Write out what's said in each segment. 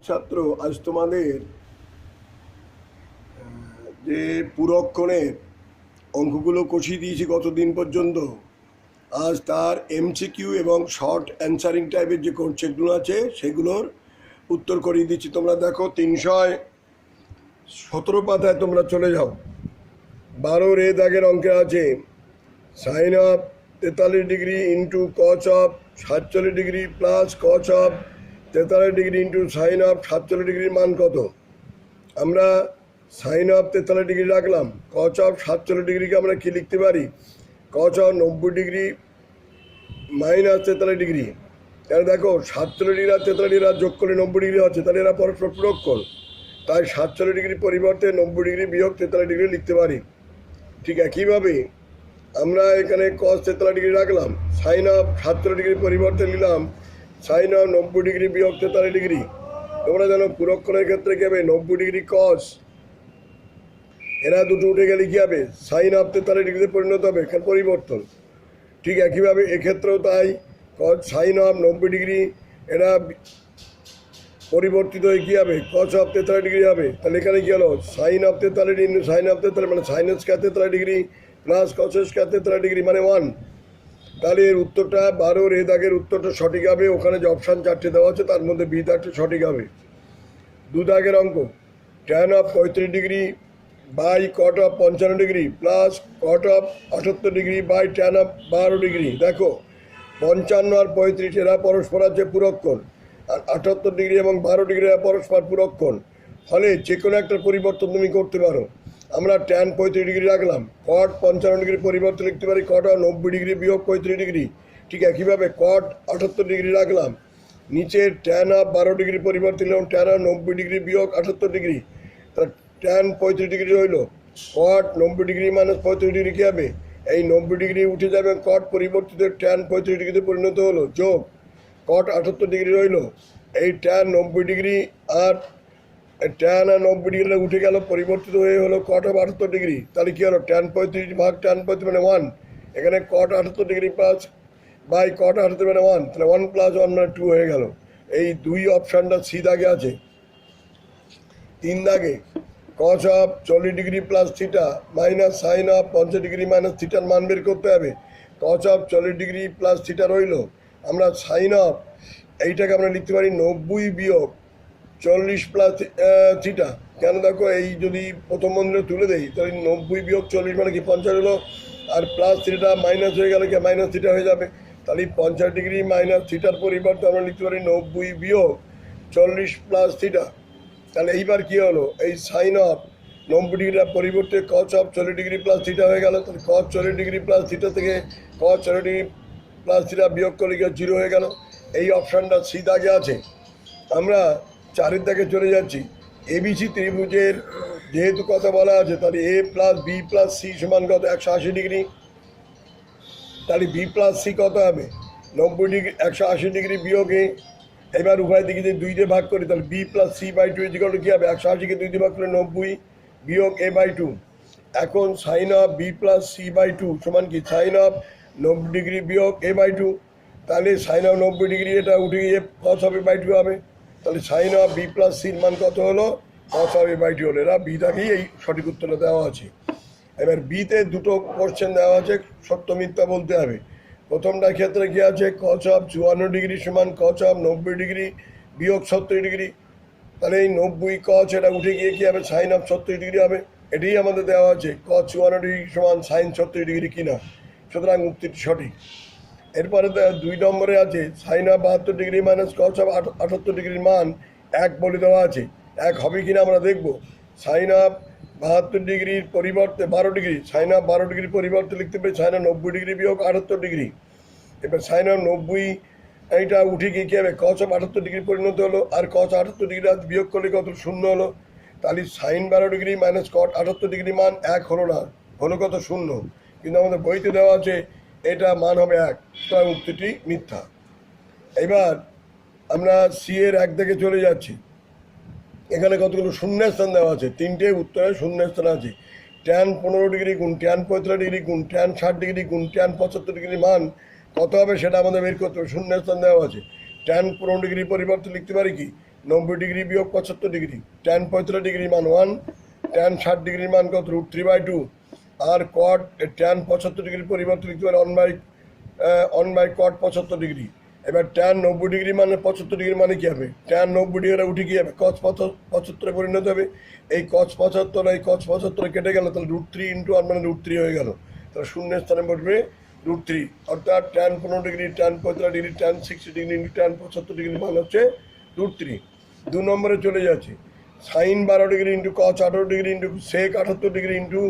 ছাত্র আজ তোমাদের যে পুরক্ষণের অঙ্কগুলো কষিয়ে দিয়েছি গতদিন পর্যন্ত, আজ তার এমসিকিউ এবং শর্ট অ্যান্সারিং টাইপের যে কনসেপ্টগুলো আছে সেগুলোর উত্তর করিয়ে দিচ্ছি। তোমরা দেখো 317 পাতায় তোমরা চলে যাও। 12 দাগের অঙ্কে আছে সাইন অফ 43 ডিগ্রি ইন্টু কচ অফ 47 ডিগ্রি প্লাস কচ of 43 degree into sign of 47 ডিগ্রির মান কত? আমরা সাইন অফ 43 ডিগ্রি রাখলাম, কচ অফ 47 ডিগ্রিকে আমরা কি লিখতে পারি? কচ অফ 90 ডিগ্রি মাইনাস 43 ডিগ্রি। তাহলে দেখো 47 ডিগ্রি আর 43 ডিগ্রি যোগ করলে 90 ডিগ্রি হচ্ছে, তাহলে এরা পরস্পর পূরককোণ। তাই 47 ডিগ্রির পরিবর্তে 90 ডিগ্রি বিয়োগ 43 ডিগ্রি লিখতে পারি। ঠিক একইভাবে আমরা এখানে কস 43 ডিগ্রি রাখলাম, সাইন অফ 47 ডিগ্রির পরিবর্তে নিলাম সাইন অফ 90 ডিগ্রি বিয়োগ 43 ডিগ্রি। তোমরা জানো পুরক্ষণের ক্ষেত্রে কী হবে? 90 ডিগ্রি কস, এরা দুটো উঠে গেলে কী হবে? সাইন অফ 43 ডিগ্রিতে পরিণত হবে, এখানে পরিবর্তন। ঠিক একইভাবে এক্ষেত্রেও তাই, কস সাইন অফ 90 ডিগ্রি এরা পরিবর্তিত হয়ে কী হবে? কস অফ 43 ডিগ্রি হবে। তাহলে এখানে কী হলো? Sine of 43 degree sine of 43 মানে sine square 43 degree plus cos square 43 degree মানে 1। তাহলে এর উত্তরটা 12 দাগের উত্তরটা সঠিক হবে। ওখানে যে অপশান 4টে দেওয়া আছে তার মধ্যে বি দাগটা সঠিক হবে। 2 দাগের অঙ্ক tan of 35 degree by cot of 55 degree plus cot of 78 degree by tan of 12 degree. দেখো 55 আর 35 এরা পরস্পর আছে পূরককোণ, আর 78 ডিগ্রি এবং 12 ডিগ্রি এরা পরস্পর পূরককোণ। ফলে যে কোনো একটা পরিবর্তন তুমি করতে পারো। আমরা ট্যান 35 ডিগ্রি রাখলাম, কট 55 ডিগ্রি পরিবর্তে লিখতে পারি কট অফ 90 ডিগ্রি বিয়োগ 35 ডিগ্রি। ঠিক একইভাবে কট 78 ডিগ্রি রাখলাম, নিচের ট্যান অফ 12 ডিগ্রি পরিবর্তে নিলাম ট্যান অফ 90 ডিগ্রি বিয়োগ 78 ডিগ্রি। তাহলে ট্যান 35 ডিগ্রি রইল, কট 90 ডিগ্রি মাইনাস 35 ডিগ্রি কী হবে? এই 90 ডিগ্রি উঠে যাবে, কট পরিবর্তিত ট্যান 35 ডিগ্রিতে পরিণত হলো, যোগ কট 78 ডিগ্রি রইল। এই ট্যান 90 ডিগ্রি আর ট্যান আর 90 ডিগ্রি উঠে গেল, পরিবর্তিত হয়ে হলো কট অফ 78 ডিগ্রি। তাহলে কী হলো? ট্যান 35 ভাগ ট্যান 35 মানে 1। এখানে কট 78 ডিগ্রি প্লাস বাই কট 78 মানে 1, তাহলে 1 প্লাস 1 মানে 2 হয়ে গেল। এই 2 অপশানটা সি দাগে আছে। 3 দাগে cos of 40 degree plus theta minus sine of 50 degree minus থিটার মান বের করতে হবে। Cos of 40 degree plus theta রইল, আমরা সাইন অফ এইটাকে আমরা লিখতে পারি 90 বিয়োগ 40 প্লাস থিটা। কেন দেখো, এই যদি প্রথম বন্ধনে তুলে দেই তাহলে 90 বিয়োগ 40 মানে কি 50 হলো, আর প্লাস থিটা মাইনাস হয়ে গেলে কি মাইনাস থিটা হয়ে যাবে। তাহলে 50 ডিগ্রি মাইনাস থিটার পরিবর্তে আমরা লিখতে পারি 90 বিয়োগ 40 প্লাস থিটা। তাহলে এইবার কী হলো? এই সাইন অফ 90 ডিগ্রির পরিবর্তে cos of 40 degree plus theta হয়ে গেল। তাহলে কস 40 ডিগ্রি প্লাস থিটা থেকে কস 40 ডিগ্রি প্লাস থিটা বিয়োগ করলে গিয়ে 0 হয়ে গেল। এই অপশানটা সি দাগে আছে। আমরা 4 দাগে চলে যাচ্ছি। এবিসি ত্রিভুজের যেহেতু কথা বলা আছে, তাহলে এ প্লাস বি প্লাস সি সমান কত? 180 ডিগ্রি। তাহলে বি প্লাস সি কত হবে? 90 ডিগ্রি 180 ডিগ্রি বিয়োগ এ। এবার উভয় দিকে যদি 2 দিয়ে ভাগ করি তাহলে B plus C by 2 is equal to কী হবে? 180কে 2 দিয়ে ভাগ করলে 90 বিয়োগ এ বাই 2। এখন sine of B plus C by 2 সমান কি? সাইন অফ 90 ডিগ্রি বিয়োগ এ বাই 2। তাহলে সাইন অফ 90 ডিগ্রি এটা উঠে গিয়ে কস অফ এ বাই 2 হবে। তাহলে সাইন অফ বি প্লাস সির মান কত হলো? কস অফ এ বাই 2 হলো। এরা বিটাকেই এই সঠিক উত্তরটা দেওয়া আছে। এবার বিতে দুটো কোশ্চেন দেওয়া আছে, সত্য মিথ্যা বলতে হবে। প্রথমটার ক্ষেত্রে কী আছে? কস অফ 54 ডিগ্রি সমান কস অফ 90 ডিগ্রি বিয়োগ 70 ডিগ্রি। তাহলে এই 90 কস এটা উঠে গিয়ে কী হবে? সাইন অফ 70 ডিগ্রি হবে। এটাই আমাদের দেওয়া আছে, কস 54 ডিগ্রি সমান সাইন 70 ডিগ্রি কিনা। সুতরাং উত্তরটি সঠিক। এরপরে 2 নম্বরে আছে sine of 72 degree minus cos of 78 ডিগ্রির মান 1 বলে দেওয়া আছে। 1 হবে কিনা আমরা দেখব। সাইন অফ 72 ডিগ্রির পরিবর্তে 12 ডিগ্রি, সাইন অফ 12 ডিগ্রির পরিবর্তে লিখতে পারি সাইন অফ 90 ডিগ্রি বিয়োগ 78 ডিগ্রি। এবার সাইন অফ 90 এইটা উঠে গিয়ে কী হবে? কস অফ 78 ডিগ্রি পরিণত হলো, আর কস 78 ডিগ্রি বিয়োগ করলে কত? 0 হলো। তাহলে sine 12 degree minus cot 78 degree মান 1 হলো না, হলো কত? 0। কিন্তু আমাদের বইতে দেওয়া আছে এটা মান হবে 1, সুতরাং উত্তরটি মিথ্যা। এবার আমরা সি এর 1 দিকে চলে যাচ্ছি। এখানে কতগুলো শূন্যস্থান দেওয়া আছে, 3টে উত্তরে শূন্যস্থান আছে। ট্যান 15 ডিগ্রি গুণ ট্যান 45 ডিগ্রি গুণ ট্যান 60 ডিগ্রি গুণ ট্যান 75 ডিগ্রির মান কত হবে সেটা আমাদের বের করতে হবে। শূন্যস্থান দেওয়া আছে। ট্যান 15 ডিগ্রি পরিবর্তে লিখতে পারি কি? 90 ডিগ্রি বিয়োগ 75 ডিগ্রি, ট্যান 45 ডিগ্রি মান 1, ট্যান 60 ডিগ্রির মান কত √3/2, আর কট ট্যান 75 ডিগ্রির পরিবর্তে লিখতে পারে 1 কট 75 ডিগ্রি। এবার ট্যান 90 ডিগ্রি মানে 75 ডিগ্রি মানে কী হবে? ট্যান 90 ডিগ্রি উঠে কী হবে? cos 75 পরিণত হবে। এই cos 75 কেটে গেল, তাহলে √3 ইন্টু আর মানে √3 হয়ে গেল। তাহলে শূন্যের স্থানে বসবে √3, অর্থাৎ tan 15 degree, tan 45 degree, tan 60 degree into tan 75 degree মান হচ্ছে √3। 2 নম্বরে চলে যাচ্ছে, sine 12 degree into cos 18 degree into sec 78 degree into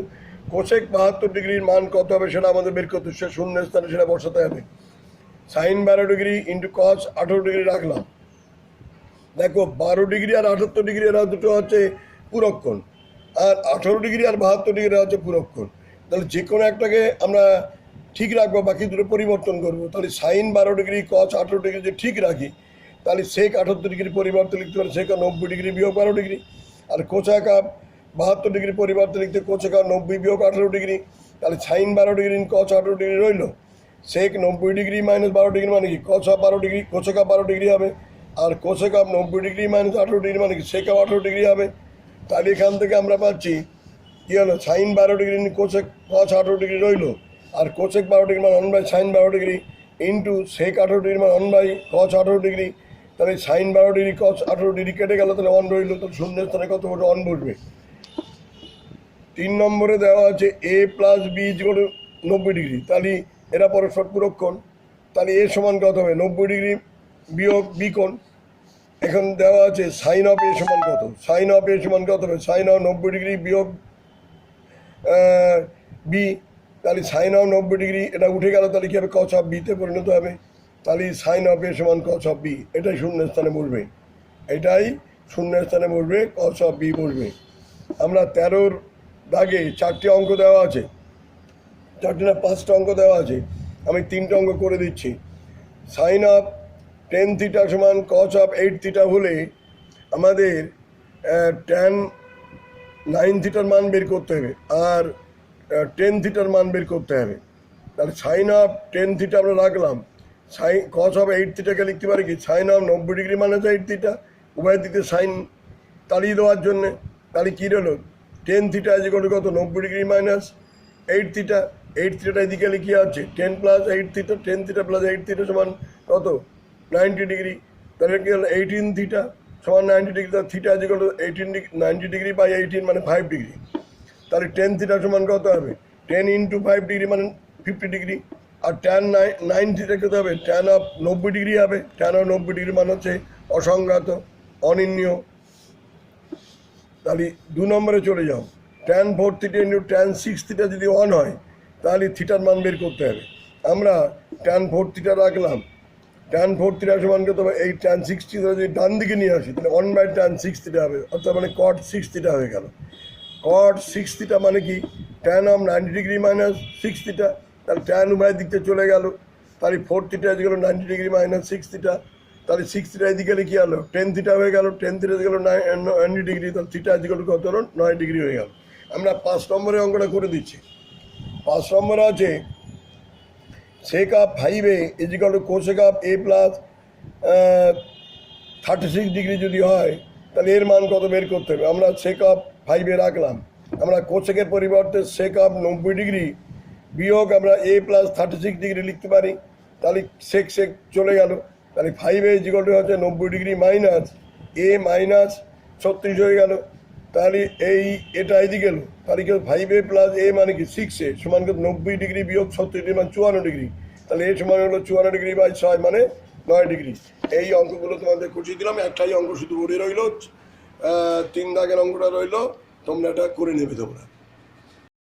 cosec 72 ডিগ্রির মান কত হবে সেটা আমাদের বের করতে, সে শূন্যের স্থানে সেটা বসাতে হবে। Sine 12 degree into cos 18 degree রাখলাম। দেখো 12 ডিগ্রি আর 78 ডিগ্রি এরা দুটো হচ্ছে পূরককোণ, আর 18 ডিগ্রি আর 72 ডিগ্রি এরা হচ্ছে পূরককোণ। তাহলে যে কোনো একটাকে আমরা ঠিক রাখবো, বাকি দুটো পরিবর্তন করবো। তাহলে সাইন 12 ডিগ্রি cos 18 ডিগ্রি যে ঠিক রাখি, তাহলে সেক 78 ডিগ্রি পরিবর্তে লিখতে পারি সেক 90 ডিগ্রি বিয়োগ 12 ডিগ্রি, আর কোসেক 72 ডিগ্রি পরিবর্তে লিখতে কোসেক 90 বিয়োগ 18 ডিগ্রি। তাহলে সাইন 12 ডিগ্রি cos 18 ডিগ্রি রইল, সেক 90 ডিগ্রি মাইনাস 12 ডিগ্রি মানে কি cos 12 ডিগ্রি, কোসেক 12 ডিগ্রি হবে, আর কোসেক 90 ডিগ্রি মাইনাস 18 ডিগ্রি মানে কি সেক 18 ডিগ্রি হবে। তাহলে এখান থেকে আমরা পাচ্ছি কী হলো, sine 12 degree cosec cos 18 degree রইল, আর কোসেক 12 ডিগ্রি মানে 1/sin 12 ডিগ্রি ইন্টু সেক 18 ডিগ্রি মানে 1/cos 18 ডিগ্রি। তাহলে সাইন 12 ডিগ্রি cos 18 ডিগ্রি কেটে গেল, তাহলে 1 রইল, তাহলে শূন্যের স্থানে কত বসবে? 1 বসবে। 3 নম্বরে দেওয়া আছে a প্লাস বি = 90 ডিগ্রি, তাহলে এরা পরস্পর পূরককোণ। তাহলে এ সমান কত হবে? 90 ডিগ্রি বিয়োগ বি কোণ। এখন দেওয়া আছে সাইন অফ এ সমান কত? সাইন অফ এ সমান কত হবে? সাইন অফ 90 ডিগ্রি বিয়োগ বি, তাহলে সাইন অফ 90 ডিগ্রি এটা উঠে গেল, তাহলে কী হবে? cos অফ বিতে পরিণত হবে। তাহলে সাইন অফ এ সমান cos অফ বি, এটাই শূন্যের স্থানে বসবে, এটাই শূন্যের স্থানে বসবে, cos অফ বি বসবে। আমরা 13-র দাগে 4টে অঙ্ক দেওয়া আছে, 4টে না 5টা অঙ্ক দেওয়া আছে, আমি 3টে অঙ্ক করে দিচ্ছি। সাইন অফ 10 থিটা সমান cos অফ 8 থিটা হলে আমাদের ট্যান 9 থিটার মান বের করতে হবে, আর 10 থিটার মান বের করতে হবে। তাহলে সাইন অফ 10 থিটা আমরা রাখলাম, cos অফ 8 থিটাকে লিখতে পারি কি sine of 90 degree minus 8 theta, উভয় দিকে সাইন তাড়িয়ে দেওয়ার জন্যে। তাহলে কী রইল? 10 থিটা = কত? 90 ডিগ্রি মাইনাস 8 থিটা, 8 থিটাটা এদিকে লিখে আছে 10 plus 8 theta, 10 theta plus 8 theta সমান কত? 90 ডিগ্রি। তাহলে কি হলো? 18 থিটা সমান 90 ডিগ্রি, তাহলে থিটা = 90 ডিগ্রি বাই 18 মানে 5 ডিগ্রি। তাহলে 10 থিটা সমান কত হবে? 10 ইন্টু 5 ডিগ্রি মানে 50 ডিগ্রি, আর ট্যান 9 থিটা কত হবে? ট্যান অফ 90 ডিগ্রি হবে, ট্যান অফ 90 ডিগ্রি মানে হচ্ছে অসংজ্ঞাত, অনির্ণীয়। তাহলে 2 নম্বরে চলে যাও, tan 4 theta into tan 6 theta যদি 1 হয়, তাহলে থিটার মান বের করতে হবে। আমরা ট্যান 4 থিটা রাখলাম, ট্যান 4 থিটা সমান কত হবে? এই ট্যান 6 থিটা যদি ডান দিকে নিয়ে আসি, তাহলে 1/tan 6 থিটা হবে, অর্থাৎ মানে cot 6 থিটা হয়ে গেল। cot 6 থিটা মানে কি? Tan of 90 degree minus 6 theta, তাহলে ট্যান উভয় দিকতে চলে গেল, তাহলে 4 থিটা গেল 90 ডিগ্রি মাইনাস 6 থিটা, তাহলে 6 থিটা এদিকে কি হলো? 10 থিটা হয়ে গেল, 10 থিটা গেল 90 ডিগ্রি, তাহলে থিটা কত হলো? 9 ডিগ্রি হয়ে গেল। আমরা 5 নম্বরের অঙ্কটা করে দিচ্ছি। 5 নম্বরে আছে sec of 5a = cosec of a plus 36 degree যদি হয়, তাহলে এর মান কত বের করতে হবে? আমরা সেক অফ 5a রাখলাম, আমরা কোসেকের পরিবর্তে সেক অফ 90 ডিগ্রি বিয়োগ আমরা a প্লাস 36 ডিগ্রি লিখতে পারি, তাহলে সেক চলে গেল, তাহলে 5a = হচ্ছে 90 ডিগ্রি মাইনাস a মাইনাস 36 হয়ে গেল। তাহলে এটা এদিকে গেল, তাহলে কি 5a প্লাস a মানে কি 6a সমান 90 ডিগ্রি বিয়োগ 36 ডিগ্রি মানে 54 ডিগ্রি, তাহলে এ সমান হলো 54 ডিগ্রি বাই 6 মানে 9 ডিগ্রি। এই অঙ্কগুলো তোমাদের খুঁজিয়ে দিলাম, একটাই অঙ্ক শুধু পড়ে রইল, 3 দাগের অঙ্কটা রইল, তোমরা এটা করে নেবে তোমরা।